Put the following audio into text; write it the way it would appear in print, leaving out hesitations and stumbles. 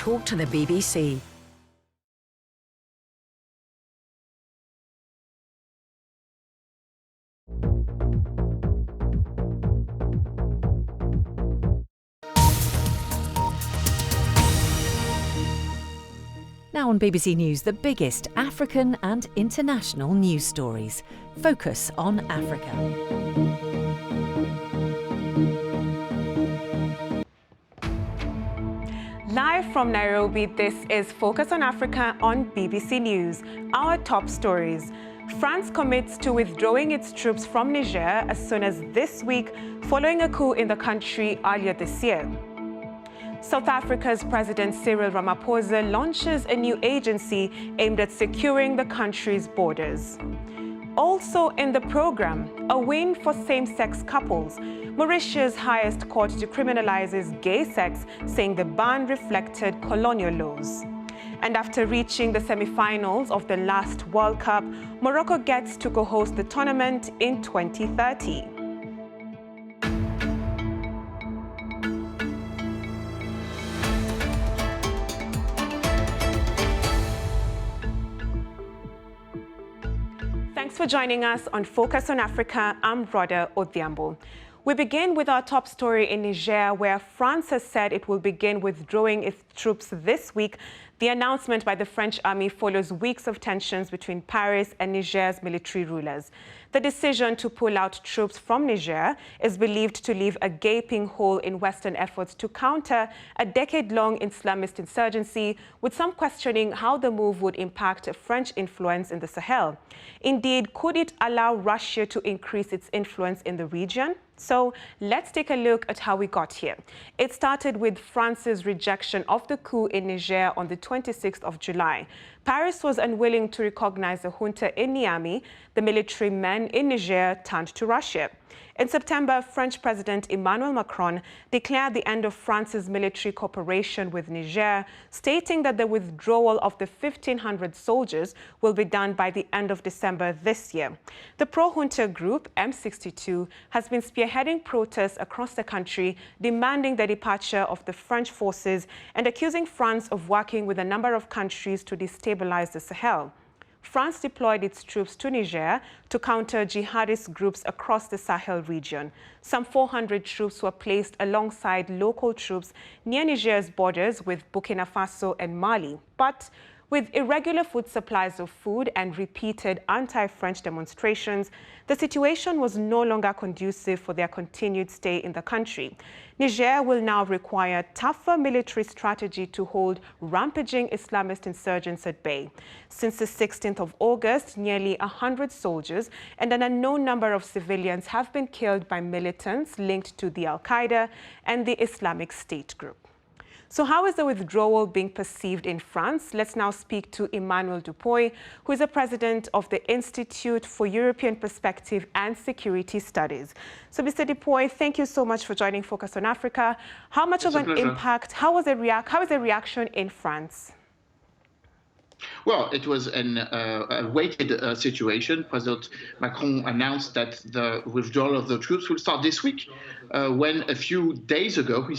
Talk to the BBC. Now on BBC News, the biggest African and international news stories. Focus on Africa. Live from Nairobi, this is Focus on Africa on BBC News. Our top stories. France commits to withdrawing its troops from Niger as soon as this week, following a coup in the country earlier this year. South Africa's President Cyril Ramaphosa launches a new agency aimed at securing the country's borders. Also in the program, a win for same-sex couples. Mauritius' highest court decriminalizes gay sex, saying the ban reflected colonial laws. And after reaching the semi-finals of the last World Cup, Morocco gets to co-host the tournament in 2030. Thanks for joining us on Focus on Africa. I'm Rhoda Odhiambo. We begin with our top story in Niger, where France has said it will begin withdrawing its troops this week. The announcement by the French army follows weeks of tensions between Paris and Niger's military rulers. The decision to pull out troops from Niger is believed to leave a gaping hole in Western efforts to counter a decade-long Islamist insurgency, with some questioning how the move would impact French influence in the Sahel. Indeed, could it allow Russia to increase its influence in the region? So let's take a look at how we got here. It started with France's rejection of the coup in Niger on the 26th of July. Paris was unwilling to recognize the junta in Niamey. The military men in Niger turned to Russia. In September, French President Emmanuel Macron declared the end of France's military cooperation with Niger, stating that the withdrawal of the 1,500 soldiers will be done by the end of December this year. The pro-junta group, M62, has been spearheading protests across the country, demanding the departure of the French forces and accusing France of working with a number of countries to destabilize the Sahel. France deployed its troops to Niger to counter jihadist groups across the Sahel region. Some 400 troops were placed alongside local troops near Niger's borders with Burkina Faso and Mali. But with irregular food supplies of food and repeated anti-French demonstrations, the situation was no longer conducive for their continued stay in the country. Niger will now require tougher military strategy to hold rampaging Islamist insurgents at bay. Since the 16th of August, nearly 100 soldiers and an unknown number of civilians have been killed by militants linked to the Al-Qaeda and the Islamic State group. So how is the withdrawal being perceived in France? Let's now speak to Emmanuel Dupuy, who is the president of the Institute for European Perspective and Security Studies. So, Mr. Dupuy, thank you so much for joining Focus on Africa. How much of an impact, how is the reaction in France? Well, it was a weighted situation. President Macron announced that the withdrawal of the troops will start this week, when a few days ago he